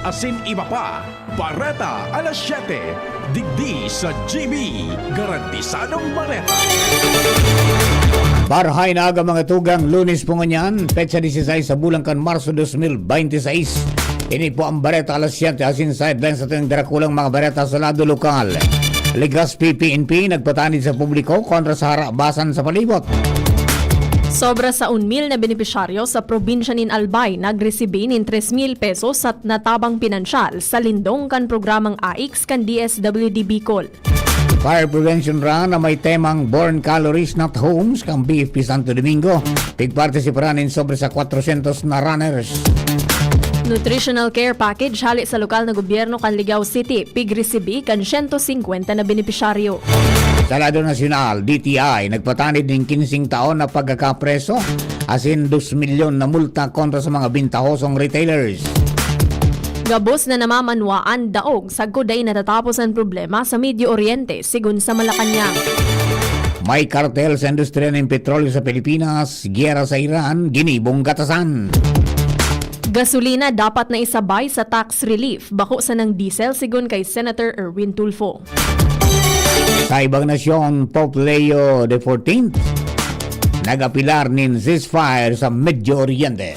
asin iba pa. Bareta alas 7. Digdi sa GB. Garantisadong Bareta. Barahay na aga mga tugang Lunes po nganyan, petsa 16 sa bulan kan Marso 2026. Ini po ang Bareta alas 7 asin sidelines sa tuwing darakulang mga Bareta sa lado lokal. Legazpi PNP nagpatanid sa publiko kontra sa harabasan sa palibot. Sobra sa 1,000 na benepisyaryo sa probinsya nin Albay nagresibi nin 3,000 pesos at natabang pinansyal sa lindong kan programang AIX kan DSWD Bicol. Fire Prevention Run na may temang Born Calories Not Homes kang BFP Santo Domingo. Tigpartisiparanin sobre sa 400 na runners. Nutritional Care Package hali sa lokal na gobyerno kan Ligao City, pigresibi kan 150 na benepisyaryo. Sa lado nasyonal, DTI nagpatanid ng 15 taon na pagkakapreso asin 2 milyon na multa kontra sa mga bintahosong retailers. Gabos na namamanwaan daog sa kuday natatapos ang problema sa Medio Oriente sigun sa Malacanang. May kartel sa industriya ng petrolyo sa Pilipinas, giyera sa Iran, ginibong gatasan. Gasolina dapat na isabay sa tax relief bako sa ng diesel sigun kay Senator Erwin Tulfo. Sa ibang nasyon, Pope Leo XIV nagapilar nin ceasefire sa Medio Oriente.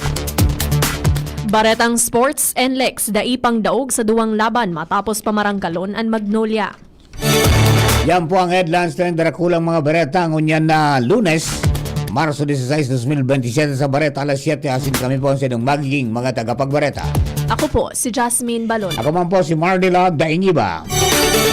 Baretang Sports and Lex daipang daog sa duwang laban matapos pamarangkalon ang Magnolia. Yan po ang headlines ng darakulang mga Bareta ngunyan na Lunes, Marso 16, 2027 sa Bareta alas 7 asin kami po ang sinong magiging mga tagapagbareta. Ako po si Jasmine Balon. Ako man po si Mardila Daingiba.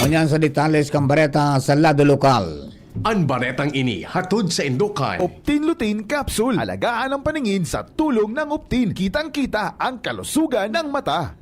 Ngunyan sa detalles kang Bareta sa lado lokal. Ang baretang ini hatod sa Indukan. Optin Lutein Capsule. Alagaan ang paningin sa tulong ng Optin. Kitang-kita ang kalusugan ng mata.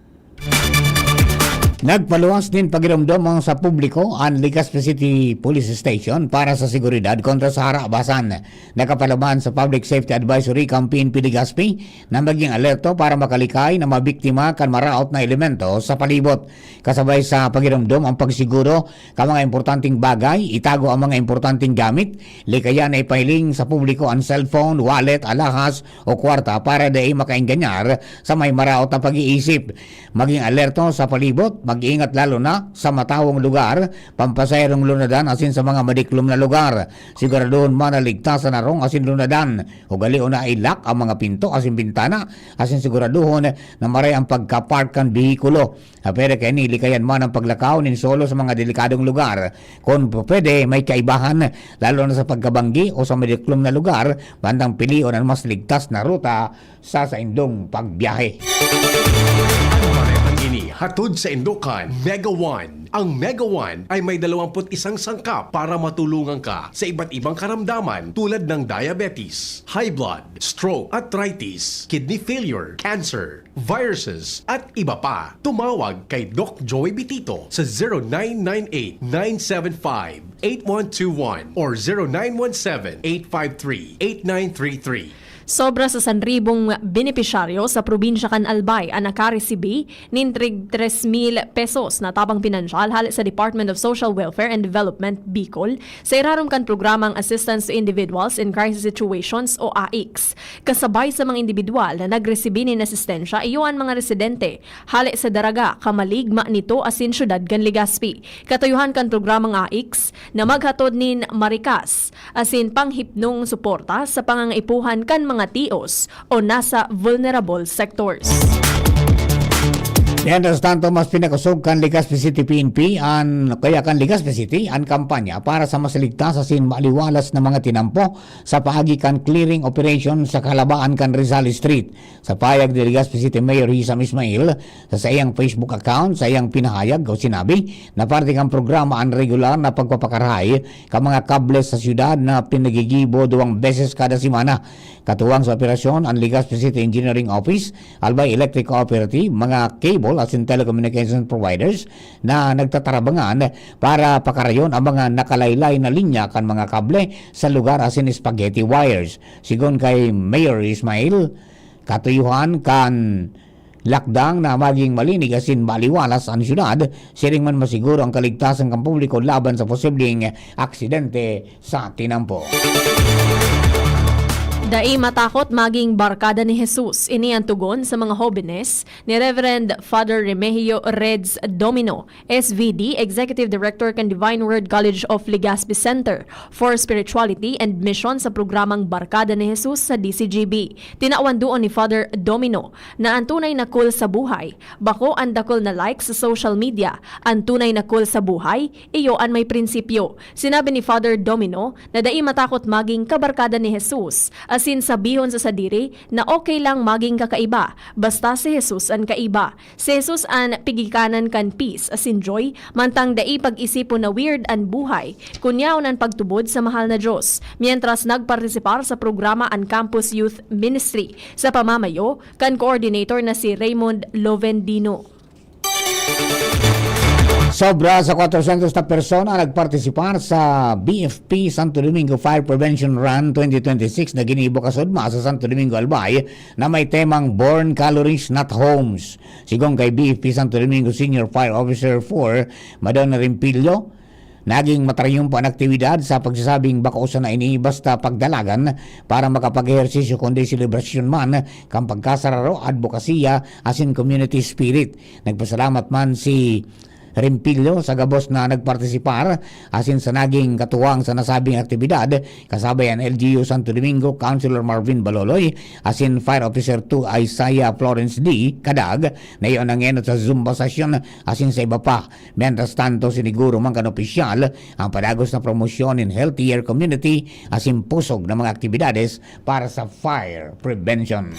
Nagpaluwas din pagiramdam sa publiko ang Legazpi City Police Station para sa seguridad kontra sa harabasan. Nakapalaban sa Public Safety Advisory Campaign Legazpi na maging alerto para makalikay na mabiktima kan maraot na elemento sa palibot. Kasabay sa pagiramdam ang pagsiguro ka mga importanteng bagay, itago ang mga importanteng gamit, likayan ay pahiling sa publiko ang cellphone, wallet, alahas o kwarta para di makainganyar sa may maraot na pag-iisip. Maging alerto sa palibot, mag-iingat lalo na sa matawong lugar, pampasayarong lunadan asin sa mga madiklom na lugar. Siguraduhon man na ligtasan na rong asin lunadan. Ugalion na ilak ang mga pinto asin bintana asin siguraduhon na maray ang pagkapark kan bihikulo. Pero kaya nilikayan man ang paglakaw nin solo sa mga delikadong lugar. Kung pwede may kaibahan lalo na sa pagkabanggi o sa madiklom na lugar, bandang pilion ang mas ligtas na ruta sa indong pagbiyahe. Hatod sa Indukan, Mega One. Ang Mega One ay may 21 sangkap para matulungan ka sa iba't ibang karamdaman tulad ng diabetes, high blood, stroke, arthritis, kidney failure, cancer, viruses, at iba pa. Tumawag kay Doc Joy Bitito sa 0998-975-8121 or 0917-853-8933. Sobra sa 1,000 benepisyaryo sa probinsya kan Albay ang nakaresibi nin 3,000 pesos na tabang pinansyal hali sa Department of Social Welfare and Development Bicol sa irarom kan programang Assistance to Individuals in Crisis Situations o AIX. Kasabay sa mga individual na nagresibi nin asistensya iyon mga residente hali sa Daraga, Kamaligma nito asin syudad kan Legazpi. Katuyuhan kan programang AIX na maghatod nin marikas asin panghipnong suporta sa pangangaipuhan kan mga tios o nasa vulnerable sectors. Mientras tanto, mas pinakusog kan Legazpi City PNP kaya kan Legazpi City ang kampanya para sa masaligtas asin maliwalas na mga tinampo sa paagi kan clearing operation sa kalabaan kan Rizal Street. Sa payag ni Legazpi City Mayor Hisam Ismail sa iyang Facebook account, sa iyang pinahayag o sinabi na parte kan programa ang regular na pagpapakarahay ka mga kable sa syudad na pinagigibo 2 beses kada semana. Katuwang sa operasyon ang Legazpi City Engineering Office, Albay Electric Cooperative, mga cable as in telecommunication providers na nagtatarabangan para pakarayon ang mga nakalaylay na linya kan mga kable sa lugar as in spaghetti wires. Sigon kay Mayor Ismail, katuyuhan kan lakdang na maging malinig asin maliwalas ang syudad, siring man masiguro ang kaligtasan ng publiko laban sa posibleng aksidente sa tinampo. Dai matakot maging barkada ni Jesus. Ini ang tugon sa mga hobenes ni Reverend Father Remigio Reds Domino, SVD, Executive Director kan Divine Word College of Legazpi Center for Spirituality and Mission sa programang Barkada ni Jesus sa DCGB. Tinawan doon ni Father Domino na ang tunay na cool sa buhay, bako ang dakol na like sa social media. Ang tunay na cool sa buhay, iyo ang may prinsipyo. Sinabi ni Father Domino na dai matakot maging kabarkada ni Jesus. Asin sabihon sa sadiri na okay lang maging kakaiba, basta si Jesus ang kaiba. Si Jesus ang pigikanan kan peace, asin joy, mantang dai pag-isipon na weird ang buhay, kunyaw ang pagtubod sa mahal na Diyos. Mientras nagpartisipar sa programa ang Campus Youth Ministry sa pamamayo, kan coordinator na si Raymond Lovendino. Sobra sa 400 na persona nagpartisipar sa BFP Santo Domingo Fire Prevention Run 2026 na ginibo kasudma sa Santo Domingo Albay na may temang Born Calories Not Homes. Sigong kay BFP Santo Domingo Senior Fire Officer 4, Madonna Rimpillo, naging matarayumpa ang aktibidad sa pagsasabing bakausan na ini basta pagdalagan para makapag-ehersisyo kundi selebrasyon man kang pagkasararo, advokasya asin community spirit. Nagpasalamat man si Rimpillo sa gabos na nagpartisipar asin sa naging katuwang sa nasabing aktibidad kasabay ang LGU Santo Domingo Councilor Marvin Baloloy asin Fire Officer 2 Isaiah Florence D. Kadag na iyon ang enot sa Zumba session asin sa iba pa. Mientras tanto siniguro man kan opisyal ang padagos na promosyon in healthier community asin pusog na mga aktibidades para sa fire prevention.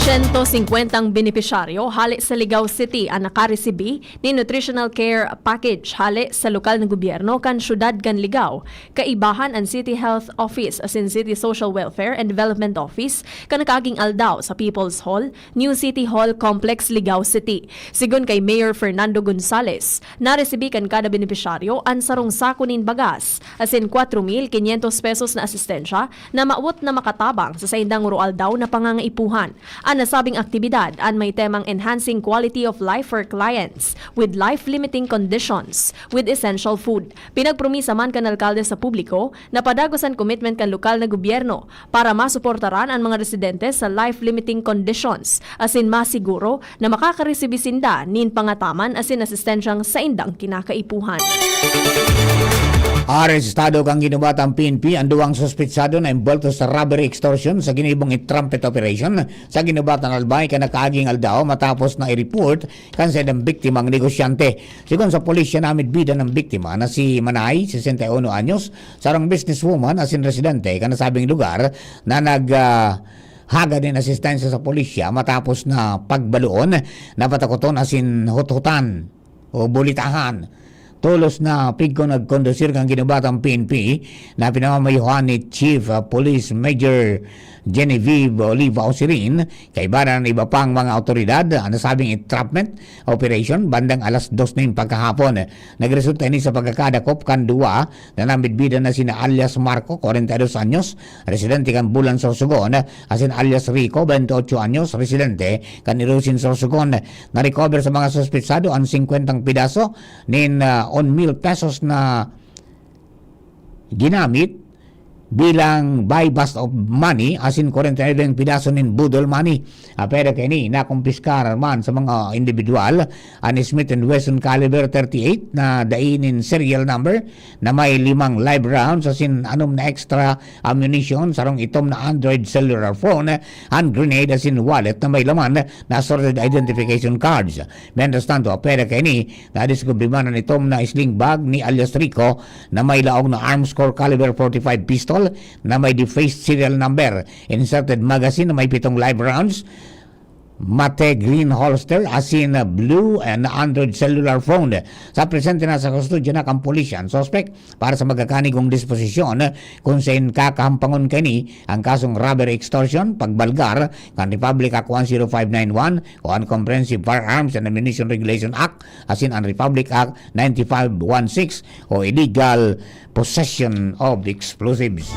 150 benepisyaryo hali sa Ligao City ang nakaresibi ni Nutritional Care Package hali sa lokal na gobyerno kan syudad kan Ligao. Kaibahan ang City Health Office asin City Social Welfare and Development Office kan nakaging aldaw sa People's Hall, New City Hall Complex, Ligao City. Sigon kay Mayor Fernando Gonzales, naresibi kan kada benepisyaryo ang sarong sako nin bagas asin 4,500 pesos na asistensya na maawot na makatabang sa saindang rural daw na pangangaipuhan. Ang nasabing aktibidad ang may temang enhancing quality of life for clients with life-limiting conditions with essential food. Pinagpromisa man kan alkalde sa publiko na padagosan commitment kan lokal na gobyerno para masuportaran ang mga residente sa life-limiting conditions asin masiguro na makakaresibis sinda nin pangataman asin asistensyang sa indang kinakaipuhan. Arestado kang ginubatang PNP ang duwang suspetsado na imbolto sa robbery extortion sa ginibong trumpet operation sa ginubatang Albay ka nakaaging aldaw matapos na i-report kan sa ng biktimang negosyante. Sigon sa polisya namid bida ng biktima na si Manay, 61 anyos, sarang businesswoman asin residente kan nasabing lugar na haga din asistensya sa polisya matapos na pagbaluon na patakoton asin hut-hutan o bulitahan. Tulos na pigko nagkondusir kang ginubatang PNP na pinamamayuhan ni Chief Police Major Genevieve Oliva Osirin kay bara ng iba pang mga otoridad ang nasabing entrapment operation bandang alas 2 pagkahapon. Nagresulta ini sa pagkakadakop kan duwa na nambidbida na sina alias Marco, 42 anyos, residente kan Bulan Sorsogon, asin alias Rico, 28 anyos, residente kan Irusin Sorsogon. Na-recover sa mga suspetsado ang 50 pidaso nin 1,000 pesos na ginamit bilang buy bust of money asin 49 pidaso nin budol money. Pero kini nakumpiskar man sa mga individual ang Smith & Wesson caliber 38 na dainin serial number na may 5 live rounds asin anom na extra ammunition sarong itom na Android cellular phone, hand grenade asin wallet na may laman na assorted identification cards. Mientras tanto, pero kini nadiskubre man ang itom na sling bag ni alias Rico na may laog na Armscore caliber 45 pistol na may defaced serial number, inserted magazine na may 7 live rounds, mate green holster asin blue and Android cellular phone. Sa presente na sa kustudyo na kang pulisyan suspect para sa magkakanigong disposisyon kung saan kakahampangon kini ang kasong robbery extortion, pagbalgar kan Republic Act 10591 o Uncomprehensive Firearms and Ammunition Regulation Act asin ang Republic Act 9516 o illegal possession of explosives.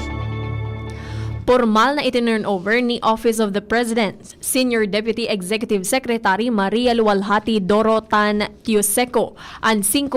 Formal na itinurn over ni Office of the President, Senior Deputy Executive Secretary Maria Luwalhati Dorotan Tioseco ang 5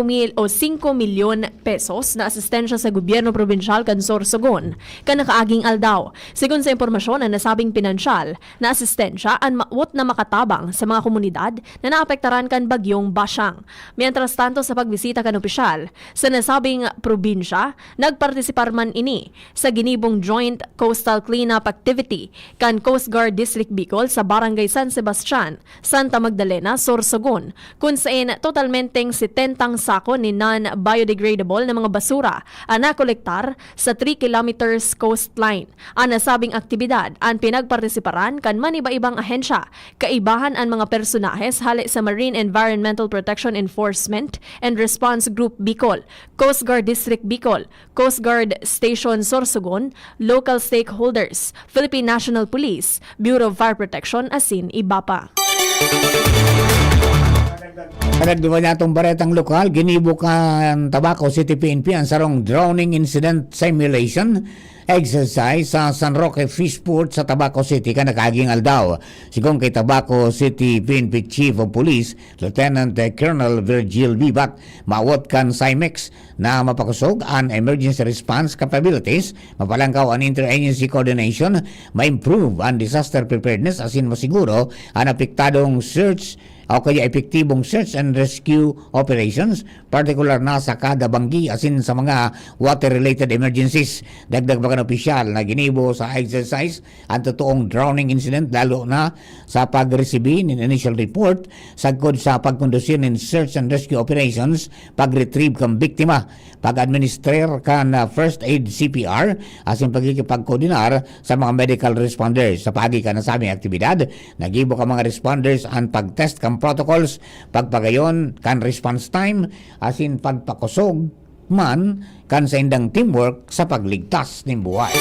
milyon pesos na asistensya sa gobyerno probinsyal kan Sorsogon kanakaaging aldaw. Sigun sa impormasyon na nasabing pinansyal na asistensya ang maot na makatabang sa mga komunidad na naapektaran kan bagyong Basyang. Mientras tanto sa pagbisita kan opisyal sa nasabing probinsya, nagpartisipar man ini sa ginibong joint coastal cleanup activity kan Coast Guard District Bicol sa Barangay San Sebastian, Santa Magdalena, Sorsogon, kung saan totalmenteng 70 sako ni non-biodegradable na mga basura ang nakolektar sa 3 kilometers coastline. Ang nasabing aktibidad ang pinagpartisiparan kan maniba-ibang ahensya, kaibahan ang mga personahes hali sa Marine Environmental Protection Enforcement and Response Group Bicol, Coast Guard District Bicol, Coast Guard Station Sorsogon, local stakeholders, Philippine National Police, Bureau of Fire Protection, asin iba pa. Panagduwa niya itong baretang lokal, ginibukan Tabaco City PNP ang sarong drowning incident simulation exercise sa San Roque Fishport sa Tabaco City kanakaging aldaw. Sigong kay Tabaco City PNP Chief of Police, Lieutenant Colonel Virgil Bibac, maawat kan CIMEX na mapakusog ang emergency response capabilities, mapalangkaw ang interagency coordination, ma-improve ang disaster preparedness asin masiguro ang apektadong search o kaya epektibong search and rescue operations, particular na sa kada banggi asin sa mga water-related emergencies. Dagdag bakan opisyal na ginibo sa exercise ang totoong drowning incident lalo na sa pag-resibi ng initial report sagkod sa pagkondusir ng search and rescue operations, pag-retrieve kang biktima, pag-administer kan first aid CPR asin pagkikipagkoordinar sa mga medical responders. Sa pagi ka na sa aming aktibidad, nagibo ka mga responders ang pag-test kang protocols, pagpagayon kan response time asin pagpakusog man kan sa indang teamwork sa pagligtas ng buhay.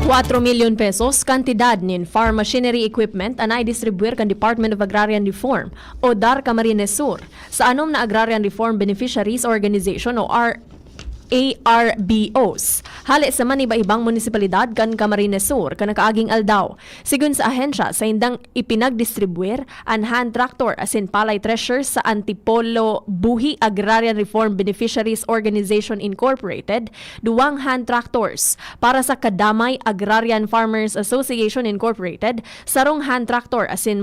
4 milyon pesos kantidad nin farm machinery equipment ang distribuer kan Department of Agrarian Reform o DAR Camarines Sur sa anom na Agrarian Reform Beneficiaries Organization o ARBOs. Hali sa man iba-ibang munisipalidad kan Camarines Sur kanakaaging aldaw. Sigun sa ahensya sa indang ipinagdistribuer ang hand tractor asin palay thresher sa Antipolo Buhi Agrarian Reform Beneficiaries Organization Incorporated, 2 hand tractors para sa Kadamay Agrarian Farmers Association Incorporated, sarong hand tractor asin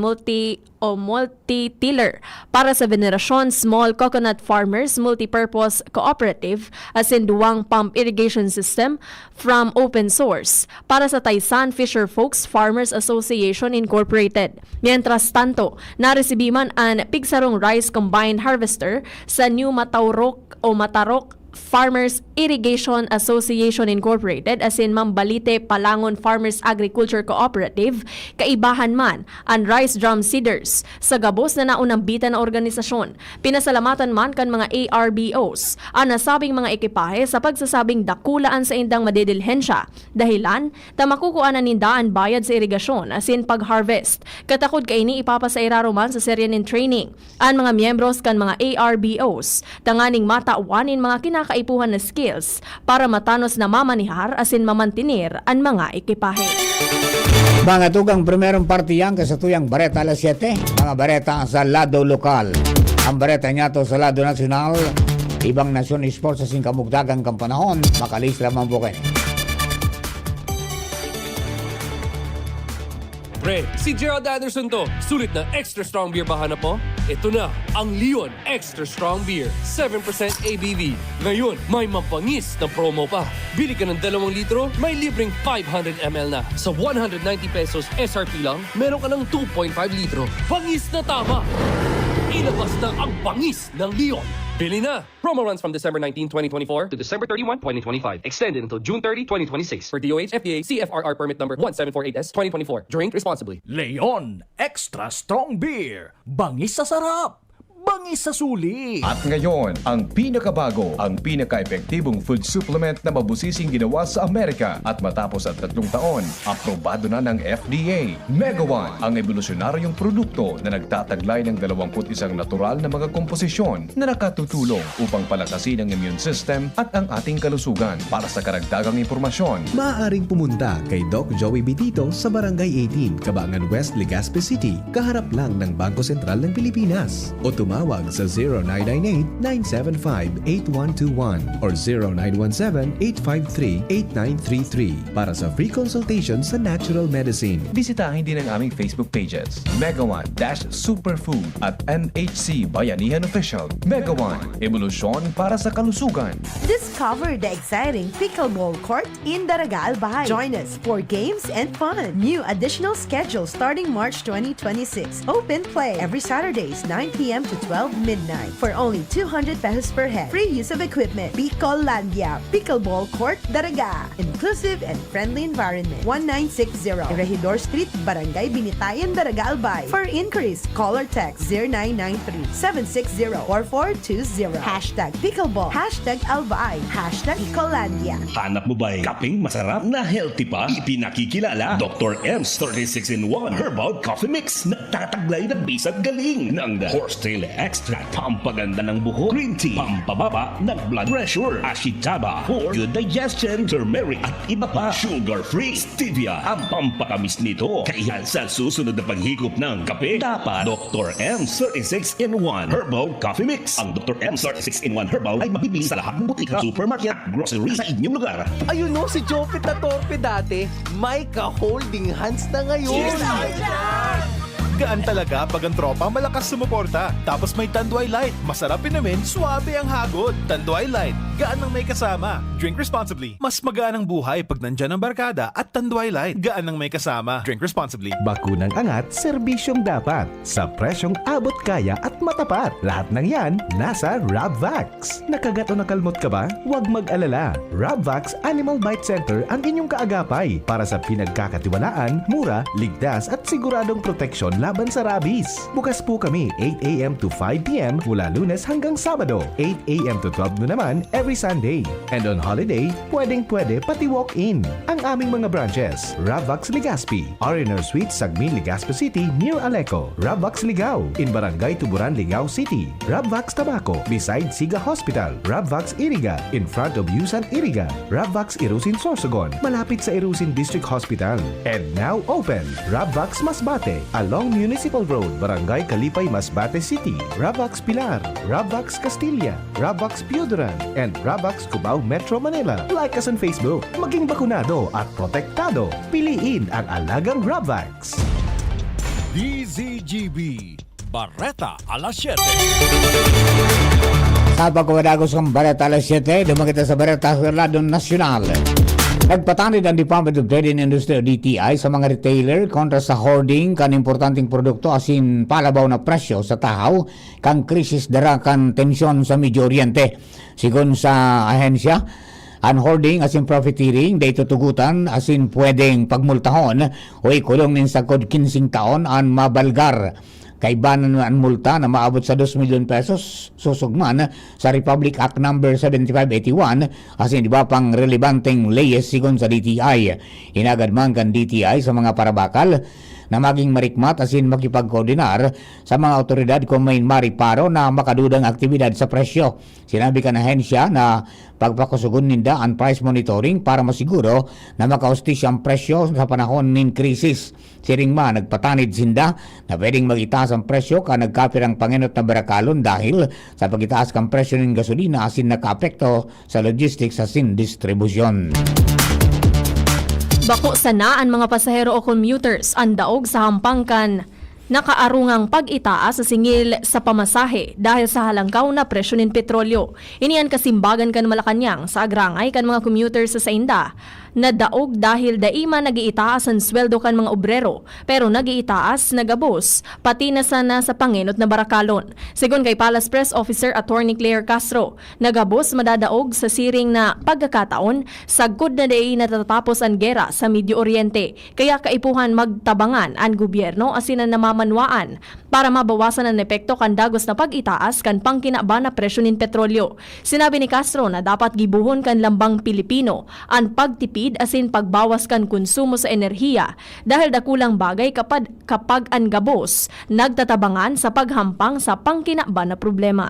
multi-tiller para sa Veneracion Small Coconut Farmers Multipurpose Cooperative asin 2 pump irrigation system from open source para sa Taysan Fisher Folks Farmers Association Incorporated. Mientras tanto, naresibiman ang pigsarong rice combined harvester sa New Matarok Farmers Irrigation Association Incorporated asin Mambalite Palangon Farmers Agriculture Cooperative, kaibahan man ang rice drum seeders sa gabos na naunang bita na organisasyon. Pinasalamatan man kan mga ARBOs ang nasabing mga ekipahe sa pagsasabing dakulaan sa indang madidilhensya dahilan tamakukuan na nindaan bayad sa irigasyon asin pag-harvest. Katakod kaini ipapasairaro man sa serye nin training ang mga miyembros kan mga ARBOs tanganing matauwanin mga kaipuhan na skills para matanos na mamanihar asin mamantinir ang mga ekipahe. Mga tugang primerong partiyang kasatuyang Bareta alas 7, mga Bareta sa lado lokal. Ang Bareta niya to sa lado nasyonal, ibang nasyon sports sa singkamugdagang kampanahon, makalis lamang po kayo. Pre, si Gerald Anderson to. Sulit na extra strong beer ba hanap mo? Ito na, ang Leon Extra Strong Beer. 7% ABV. Ngayon, may mapangis na promo pa. Bili ka ng 2 litro, may libreng 500 ml na. Sa 190 pesos SRP lang, meron ka ng 2.5 litro. Pangis na tama! Ilabas na ang pangis ng Leon. Bili na! Promo runs from December 19, 2024 to December 31, 2025. Extended until June 30, 2026. For DOH, FDA, CFRR permit number 1748S, 2024. Drink responsibly. Leon Extra Strong Beer. Bangis sa sarap. bangis sa suli. At ngayon, ang pinakabago, ang pinaka-epektibong food supplement na mabusising ginawa sa Amerika at matapos ang 3 taon, aprobado na ng FDA. Mega One, ang evolusyonaryong produkto na nagtataglay ng 21 natural na mga komposisyon na nakatutulong upang palakasin ang immune system at ang ating kalusugan. Para sa karagdagang impormasyon, Maaaring pumunta kay Doc Joey Bitito sa Barangay 18, Cabangan West, Legazpi City, kaharap lang ng Bangko Sentral ng Pilipinas. O tumawag sa 0998-975-8121 or 0917-853-8933 para sa free consultation sa natural medicine. bisitahin din ang aming Facebook pages, Mega One-Superfood at NHC Bayanihan Official. Mega One, evolusyon para sa kalusugan. Discover the exciting pickleball court in Daraga Albay. Join us for games and fun. New additional schedule starting March 2026. Open play every Saturdays 9 p.m. to 12 midnight for only 200 pesos per head. Free use of equipment. Bicollandia Pickleball Court Daraga. Inclusive and friendly environment. 1960 Regidor Street, Barangay Binitayan, Daraga Albay. For inquiries, call or text 0993-760-4420. Hashtag Pickleball. Hashtag Albay. Hashtag Bicollandia. Hanap mo ba'y kapeng masarap na healthy pa? Ipinakikilala Dr. M's 36-in-1 Herbal Coffee Mix na tataglay ng bisag galing ng horsetail extract, pampaganda ng buhok, green tea, pampababa ng blood pressure, ashitaba for good digestion, turmeric at iba pa, sugar-free, stevia ang pampakamis nito. Kaya sa susunod na paghigop ng kape, dapat Dr. M's 36-in-1 Herbal Coffee Mix. Ang Dr. M's 36-in-1 Herbal ay mabibili sa lahat ng butika, supermarket, grocery sa inyong lugar. Ayun no, si Jopit na torpe dati, may ka-holding hands na ngayon. Gaan talaga pag ang tropa malakas sumuporta. Tapos may Tanduay Light. Masarap inumin, suabe ang hagod. Tanduay Light, gaan ng may kasama. Drink responsibly. Mas magaan ang buhay pag nandyan ang barkada at Tanduay Light. Gaan ng may kasama. Drink responsibly. Bakunang angat, serbisyong dapat. Sa presyong abot kaya at matapat. Lahat ng yan, nasa Rabvax. Nakagat o nakalmot ka ba? Huwag mag-alala. Rabvax Animal Bite Center ang inyong kaagapay para sa pinagkakatiwalaan, mura, ligtas at siguradong proteksyon laban sa rabies. Bukas po kami 8 a.m. to 5 p.m. mula Lunes hanggang Sabado, 8 a.m. to 12 noon naman every Sunday. And on holiday, pwedeng-pwede pati walk-in. Ang aming mga branches, Rabvax Legazpi, R&R Suite, Sagmin, Legazpi City, near Aleco. Rabvax Ligao, in Barangay Tuburan, Ligao City. Rabvax Tabaco, beside Siga Hospital. Rabvax Iriga, in front of Yusan Iriga. Rabvax Irusin Sorsogon, malapit sa Irusin District Hospital. And now open, Rabvax Masbate, along Municipal Road, Barangay Kalipay, Masbate City. Rabvax Pilar, Rabvax Castilla, Rabvax Piuduran, and Rabvax Cubao Metro Manila. Like us on Facebook. Maging bakunado at protektado. Piliin ang alagang Rabvax. DZGB Barreta alas 7. Sa pagkawadagos ng Bareta alas 7, dumakita sa Bareta Relado Nacional. Nagpatanid ang Department of Trade and Industry o DTI sa mga retailer kontra sa hoarding kan importanteng produkto asin palabaw na presyo sa tahaw kang krisis dara kan tensyon sa Medio Oriente. Sigon sa ahensya, ang hoarding asin profiteering day tutugutan asin pwedeng pagmultahon o ikulong nin sa kod 15 taon ang mabalgar. Kaibanan ang multa na maabot sa 2 milyon pesos susugman sa Republic Act No. 7581 asin iba pang relevanteng leyes sigon sa DTI. Hinagad man kan DTI sa mga parabakal na maging marikmat asin makipagkoordinar sa mga otoridad kung may mariparo na makadudang aktibidad sa presyo. Sinabi ka na ahensya na pagpakasugon ninda ang price monitoring para masiguro na makaustisya ang presyo sa panahon ng krisis. Siring man nagpatanid sinda na pwedeng magitaas ang presyo ka nagkapir ang panginot na barakalon dahil sa pagitaas kang presyo ng gasolina asin nakaapekto sa logistics asin distribusyon. Bako sana ang mga pasahero o commuters ang daog sa hampangkan nakaarungang pag-itaas sa singil sa pamasahe dahil sa halangkaw na presyo ng petrolyo. Iniyan kasimbagan kan Malacañang sa agrangay kan mga commuters sa Sainda na daog dahil daima nagiitaas ang sweldo kan mga obrero pero nagiitaas nagabos pati na sana sa panginot na barakalon. Sigon kay Palace Press Officer Attorney Claire Castro, nagabos madadaog sa siring na pagkakataon sagkod na day natatapos ang gera sa Medio Oriente kaya kaipuhan magtabangan ang gobyerno asin na namamanwaan para mabawasan ang epekto kan dagos na pag-itaas kan pangkinaba na presyo nin petrolyo. Sinabi ni Castro na dapat gibuhon kan lambang Pilipino ang pagtipid asin pagbawas kan konsumo sa enerhiya dahil dakulang bagay kapag ang gabos nagtatabangan sa paghampang sa pangkinaba na problema.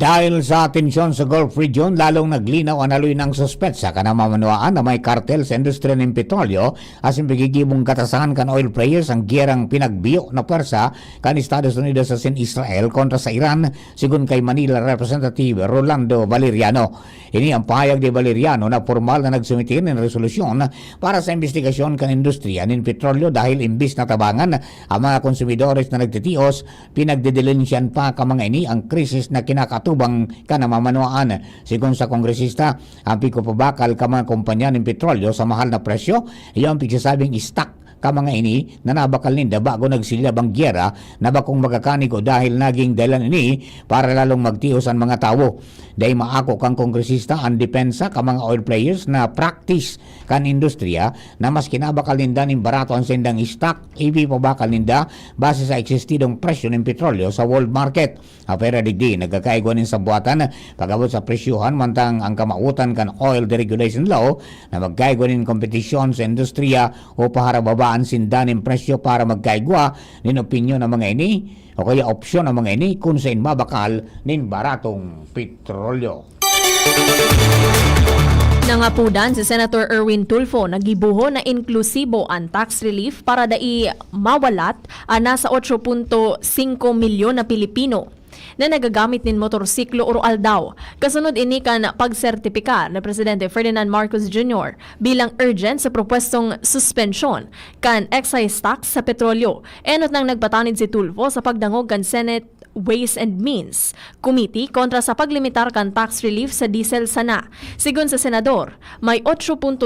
Dahil sa atensyon sa Gulf region, lalong naglinaw ang naloy ng suspetsa ka na mamanuaan na may kartel sa industriya ng petrolyo asin pagigibong katasangan kan oil players ang giyerang pinagbiyo na pwersa kan Estados Unidos sa Israel kontra sa Iran, sigun kay Manila Representative Rolando Valeriano. Ini ang pahayag ni Valeriano na formal na nagsumitin ng resolusyon para sa investigasyon kan industriya ng petrolyo dahil imbis na tabangan ang mga konsumidores na nagtitios, pinagdedelinsyan pa ka mga ini ang krisis na kinakatubang ka na mamanuaan. Sigon sa kongresista, ang pikopabakal ka mga kumpanya ng petrolyo sa mahal na presyo, iyon ang pigsasabing stock ka mga ini na nabakal ninda bago nagsilab ang gyera na bakong magakanig o dahil naging dahilan ini para lalong magtios ang mga tao. Dahil maako kang kongresista ang depensa ka mga oil players na practice kan industriya na mas kinabakal ninda ng barato ang sendang stock, ipipabakal ninda base sa eksistidong presyo ng petrolyo sa world market. Apera digdi, nagkakaigwanin sa buwatan pagabot sa presyuhan mantang ang kamautan kan oil deregulation law na magkaigwanin kompetisyon sa industriya o paharababaan sindanin presyo para magkaigwa nin opinyon ng mga ini o kaya opsyon ng mga ini kung saan mabakal nin baratong petrolyo. Nangapudan si Senator Erwin Tulfo nagibuho na inklusibo ang tax relief para dai mawalat ang nasa 8.5 milyon na Pilipino na nagagamit nin motorsiklo o aldaw. Kasunod ini kan pagsertipika na Presidente Ferdinand Marcos Jr. bilang urgent sa propwestong suspension kan excise tax sa petrolyo. Enot nang nagpatanid si Tulfo sa pagdangog kan Senate Ways and Means Committee kontra sa paglimitar kan tax relief sa diesel sana. Sigon sa senador, may 8.5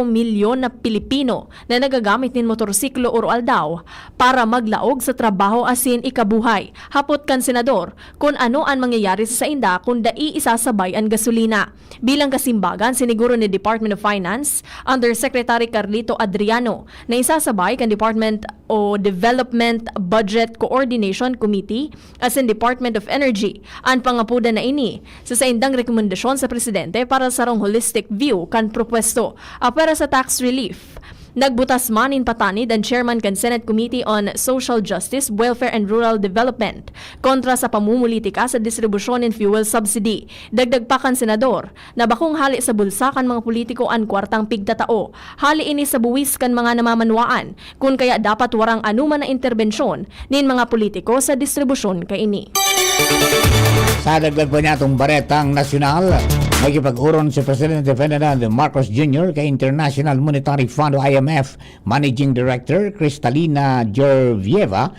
milyon na Pilipino na nagagamit nin motorsiklo o aldaw para maglaog sa trabaho asin ikabuhay. Hapot kan senador kung ano ang mangyayari sa inda kung dai isasabay ang gasolina. Bilang kasimbagan, siniguro ni Department of Finance Undersecretary Carlito Adriano na isasabay kan Department o Development Budget Coordination Committee asin Department of Energy ang pangapuda na ini sa saindang rekomendasyon sa Presidente para sa rong holistic view kan propwesto. Apera sa tax relief, nagbutas manin patanid ang chairman kan Senate Committee on Social Justice, Welfare and Rural Development kontra sa pamumulitika sa distribusyon ng fuel subsidy. Dagdag pa kan senador na bakong hali sa bulsa kan mga politiko ang kwartang pigtatao. Hali ini sa buwis kan mga namamanwaan kung kaya dapat warang anuman na interbensyon nin mga politiko sa distribusyon kay ini. Sa dagdag pa niya itong baretang nasyonal, nagipag-uron si Presidente Ferdinand Marcos Jr. kay International Monetary Fund o IMF Managing Director Kristalina Georgieva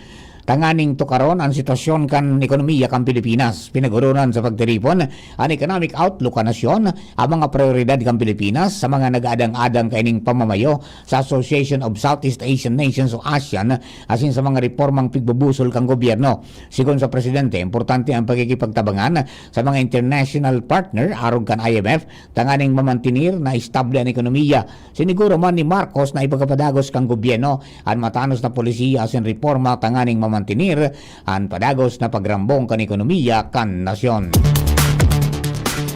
tanganing tukaron ang sitwasyon kan ekonomiya kan Pilipinas. Pinag-urunan sa pagtiripon ang economic outlook kan nasyon, ang mga prioridad kan Pilipinas sa mga nag-adang-adang kaining pamamayo sa Association of Southeast Asian Nations o ASEAN asin sa mga reformang pigbubusol kan gobyerno. Sigon sa Presidente, importante ang pagkikipagtabangan sa mga international partner arog kan IMF tanganing mamantinir na estable ang ekonomiya. Siniguro man ni Marcos na ipagkapadagos kan gobyerno ang matanos na polisiya asin reforma tanganing mamantinir ang padagos na pagrambong kan ekonomiya kan nasyon.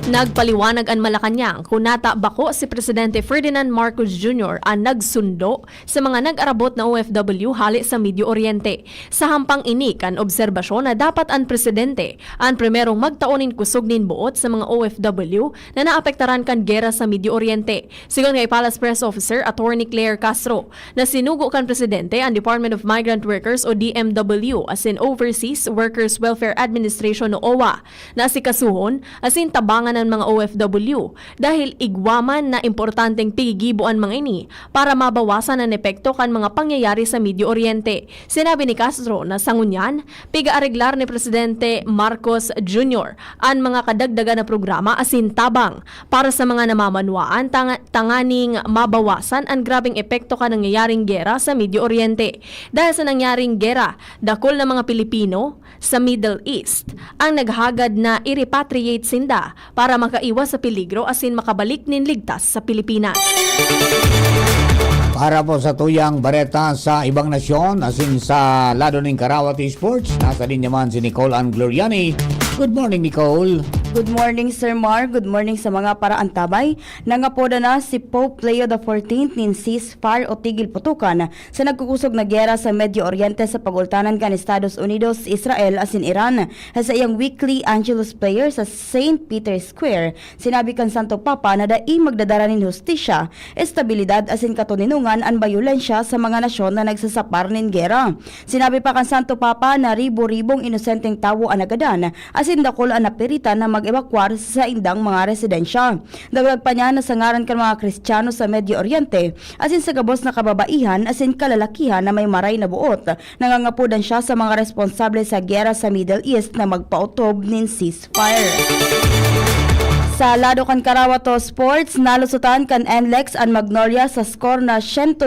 Nagpaliwanag ang Malacanang kung natabako si Presidente Ferdinand Marcos Jr. ang nagsundo sa mga nag-arabot na OFW hali sa Medio Oriente. Sa hampang ini kan obserbasyon na dapat ang Presidente ang primerong magtaonin kusog nin buot sa mga OFW na naapektaran kan gera sa Medio Oriente. Sigon kay Palace Press Officer Attorney Claire Castro na sinugo kan Presidente ang Department of Migrant Workers o DMW asin Overseas Workers Welfare Administration o OWA na asikasuhon asin tabangan ng mga OFW dahil igwaman na importanteng pigigibuan mga ini para mabawasan ang epekto kan mga pangyayari sa Medio Oriente. Sinabi ni Castro na sangunyan, piga-areglar ni Presidente Marcos Jr. ang mga kadagdagan na programa asin tabang para sa mga namamanwaan tanganing mabawasan ang grabing epekto kan nangyayaring gera sa Medio Oriente. Dahil sa nangyaring gera, dakol na mga Pilipino sa Middle East ang naghagad na i-repatriate sinda para makaiwas sa peligro asin makabalik nin ligtas sa Pilipinas. Para po sa tuyang bareta sa ibang nasyon, asin sa lado ng Karawati Sports, nasa din naman si Nicole Ann Gloriani. Good morning, Nicole. Good morning, Sir Mar. Good morning sa mga paraantabay. Nangapoda na si Pope Leo XIV nin ceasefire o tigil putukan sa nagkukusog na gera sa Medio Oriente sa pagultanan kan Estados Unidos, Israel asin Iran. Sa iyang weekly Angelus Prayer sa St. Peter's Square, sinabi kan Santo Papa na dai magdadara nin hustisya, estabilidad asin katuninungan ang bayolensya sa mga nasyon na nagsasapar nin gera. Sinabi pa kan Santo Papa na ribo-ribong inosenteng tawo ang nagadan asin dakol ang napiritan na mag-evakwar sa indang mga residensya. Dagdag pa niya na sa ngaran kan mga Kristiyano sa Medio Oriente asin sa gabos na kababaihan asin kalalakihan na may maray na buot, nangangapudan siya sa mga responsable sa gera sa Middle East na magpautob nin ceasefire. Sa lado kan Karawato Sports, nalusutan kan NLEX ang Magnolia sa score na 112-105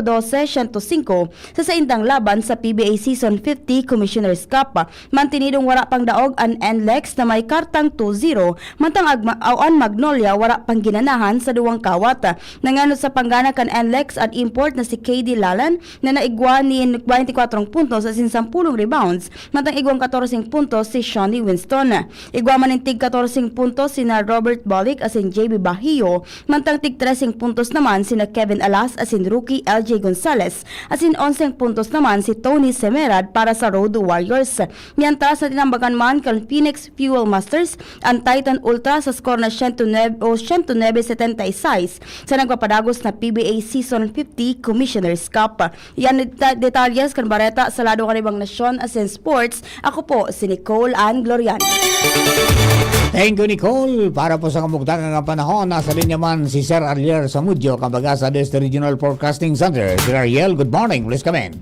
sa indang laban sa PBA Season 50 Commissioner's Cup. Mantinidong wara pang daog ang NLEX na may kartang 2-0, mantang ang Magnolia wara pang ginanahan sa duwang kawat. Nangano sa panggana kan NLEX ang import na si KD Lalan na naigwa ni 24 puntos at 10 rebounds, mantang igwang 14 puntos si Shawnee Winston. Igwa manintig 14 puntos si na Robert Balik asin JB Bahio, mantang tig 13 puntos naman sina Kevin Alas asin rookie LJ Gonzalez, asin 11 puntos naman si Tony Semerad para sa Road Warriors. Mientras sa tinambagan man kan Phoenix Fuel Masters ang Titan Ultra sa score na 109-76 sa nagpapadagos na PBA Season 50 Commissioner's Cup. Yan detalyes kan bareta sa lado kan ibang nasyon asin sports. Ako po si Nicole Ann Gloriani. Thank you, Nicole. Para po sa kamugtangan ng panahon, nasa linya man si Sir Ariel Samudjo, kabaga sa Este Regional Forecasting Center. Sir Ariel, good morning. Please come in.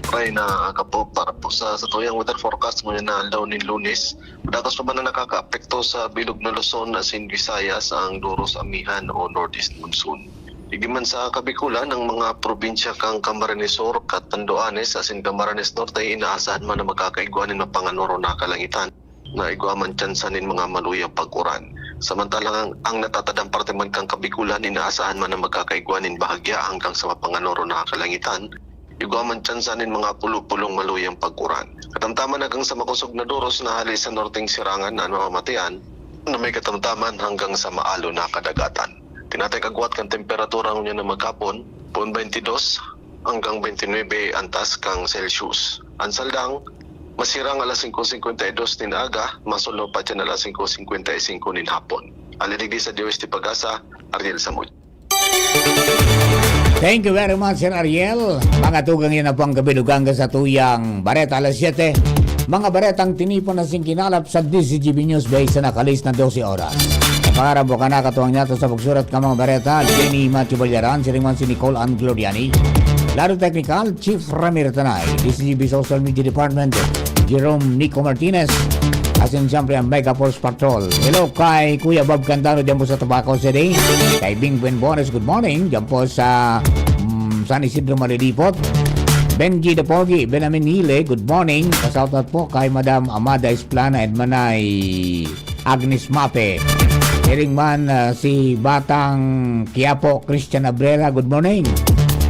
Okay na po para po sa tuyang weather forecast mo na daw ni Lunes. Madakas pa ba na nakaka-apekto sa bilog na Luzon asin Visayas ang Duros Amihan o Northeast Monsoon. Igiman sa Kabikulan ng mga probinsya kang Camarines Sur, Catanduanes asin Camarines Norte ay inaasahan man na magkakaigwanin na panganoro na kalangitan na igwaman tsansanin mga maluyang pag-uran. Samantalang ang natatadang parte man kang Kabikulan, inaasahan man na magkakaigwanin bahagya hanggang sa mapanganoro na kalangitan. Igwaman tsansanin mga pulupulong maluyang pag-uran. Katamtaman hanggang sa makusog na Duros na halis sa norteng Sirangan na mamamatian na may katamtaman hanggang sa maalo na kadagatan. Tinatay kagwat kang temperatura niya na magkapon, 22 hanggang 29 antas kang Celsius. Ang saldang, masirang alas 5:52 nin aga, masulo pa dyan alas 5:55 nin hapon. Alinig sa Diyos ti Pag-asa, Ariel Samud. Thank you very much, Sir Ariel. Mga tugang yan na po ang kabilugang sa tuyang bareta alas 7. Mga baretang tinipon na singkinalap sa DCGB News Base sa nakalis na 12 oras. Para po ka nakatuwang niya sa pagsurat ka mga bareta, Jenny Matthew Balyaran, siringman si Nicole Ann Gloriani. Laro Technical, Chief Ramir Tanay, DCGB Social Media Department, Jerome Nico Martinez, asin siyempre ang Mega Force Patrol. Hello kay Kuya Bob Cantano dyan po sa Tobacco City, kay Bing Buenbones, good morning, dyan po sa San Isidro Malilipot, Benji De Pogi, Benamin Hile, good morning, pasautat po kay Madam Amada Esplana and Manay Agnes Mape. Hearing man si Batang Quiapo Christian Abrera, good morning.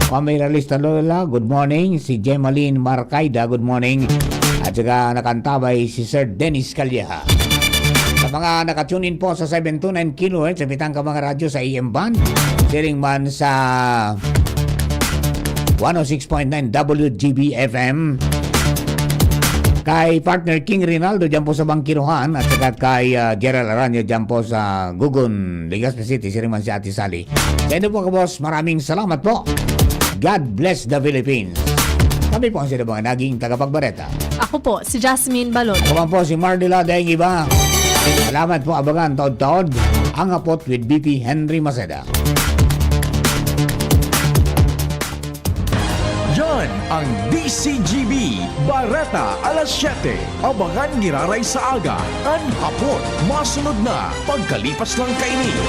Kameralista Lola, good morning. Si Gemaline Marcaida, good morning. At saka nakantabay si Sir Dennis Calleja. Sa mga nakatune in po sa 729 kHz, sa bitang ka mga radyo sa AM band, siring man sa 106.9 WGB FM, kay partner King Rinaldo dyan po sa Bangkiruhan, at saka kay Gerald Aranyo dyan po sa Gugun, Legazpi City, siring man si Ate Sally. Kaya po ka boss, maraming salamat po. God bless the Philippines. Kami po ang sila mga naging tagapagbareta. Ako po, si Jasmine Balon. Ako man po si Mardila Daeng Iba. Salamat po abangan taod-taod ang Apot with BP Henry Maceda. Yan ang DCGB Bareta alas 7. Abangan giraray sa aga. An hapon, masunod na pagkalipas lang kaini.